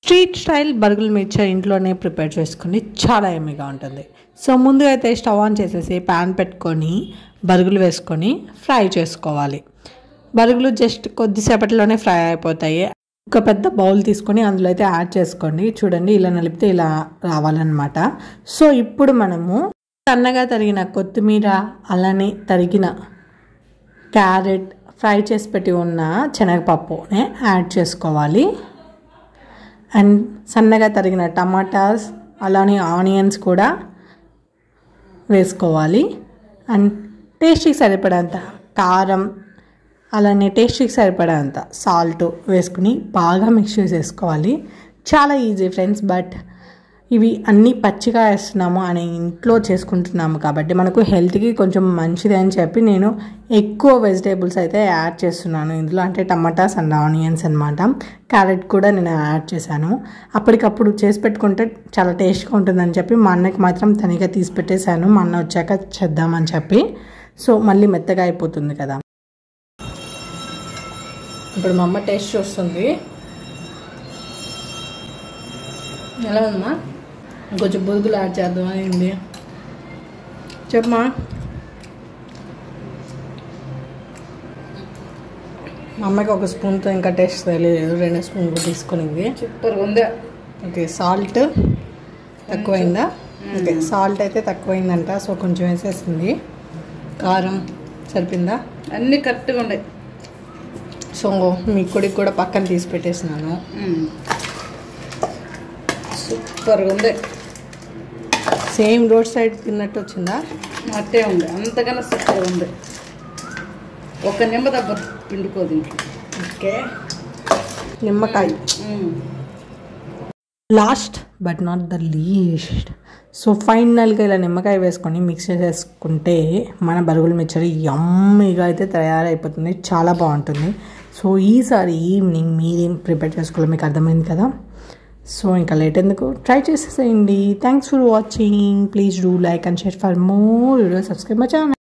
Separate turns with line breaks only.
Street style బర్గుల్ mixture ఇంట్లోనే prepare చేసుకుని చాలా ఎమ్మీగా ఉంటుంది. సో ముందుగా అయితే స్టవ్ ఆన్ చేసేసి ప్యాన్ పెట్టుకొని బర్గులు వేసుకొని ఫ్రై చేసుకోవాలి. బర్గులు జస్ట్ కొద్దిసేపటిలోనే ఫ్రై అయిపోతాయి. ఒక పెద్ద బౌల్ తీసుకొని అందులో అయితే యాడ్ చేసుకోండి. చూడండి, ఇలా నలిపితే ఇలా రావాలన్నమాట. సో ఇప్పుడు మనము సన్నగా తరిగిన కొత్తిమీర, అలానే తరిగిన క్యారెట్, ఫ్రై చేసి పెట్టి ఉన్న శనగపప్పునే యాడ్ చేసుకోవాలి. అండ్ సన్నగా తరిగిన టమాటాస్, అలానే ఆనియన్స్ కూడా వేసుకోవాలి. అండ్ టేస్ట్కి సరిపడంత కారం, అలానే టేస్ట్కి సరిపడంత సాల్ట్ వేసుకుని బాగా మిక్స్ చేసేసుకోవాలి. చాలా ఈజీ ఫ్రెండ్స్, బట్ ఇవి అన్నీ పచ్చిగా వేస్తున్నాము అని ఇంట్లో చేసుకుంటున్నాము కాబట్టి మనకు హెల్త్కి కొంచెం మంచిది అని చెప్పి నేను ఎక్కువ వెజిటేబుల్స్ అయితే యాడ్ చేస్తున్నాను ఇందులో. అంటే టమాటాస్ అండ్ ఆనియన్స్ అనమాట. క్యారెట్ కూడా నేను యాడ్ చేశాను. అప్పటికప్పుడు చేసి పెట్టుకుంటే చాలా టేస్ట్గా ఉంటుందని చెప్పి మా అన్నకి మాత్రం తనిగా తీసి పెట్టేశాను, మా అన్న వచ్చాక చేద్దామని చెప్పి. సో మళ్ళీ మెత్తగా అయిపోతుంది కదా. ఇప్పుడు మా అమ్మ టేస్ట్ చూస్తుంది. ఎలా ఉందమ్మా? కొంచెం బొరుగులు యాడ్ చేద్దాం అయింది. చెప్పమా. మా అమ్మకి ఒక స్పూన్తో ఇంకా టేస్ట్ తెలియలేదు, 2 స్పూన్లు తీసుకునింది.
సూపర్గా ఉంది.
ఓకే, సాల్ట్ తక్కువైందా? ఓకే, సాల్ట్ అయితే తక్కువైందంట, సో కొంచెం వేసేసింది. కారం సరిపోయిందా?
అన్నీ కరెక్ట్గా ఉన్నాయి.
సో మీ కొడుకు కూడా పక్కన తీసి పెట్టేసినాను.
సూపర్గా ఉంది.
సేమ్ రోడ్ సైడ్ తిన్నట్టు వచ్చిందా?
అట్టే ఉంది, అంతకన్నా సూపర్గా ఉంది. ఒక నిమ్మ దెబ్బ పిండుకోదు ఇంట్లో.
ఓకే, నిమ్మకాయ last but not the least. So ఫైనల్గా ఇలా నిమ్మకాయ వేసుకొని మిక్స్ చేసేసుకుంటే మన బర్గుల్ మిక్చర్ యమ్మీగా అయితే తయారైపోతుంది. చాలా బాగుంటుంది. సో ఈసారి ఈవినింగ్ మీరేం ప్రిపేర్ చేసుకోవాలి మీకు అర్థమైంది కదా. సో ఇంకా లేట్ ఎందుకు, ట్రై చేసేసేయండి. Thanks for watching. Please do like and share for more videos. Subscribe my channel.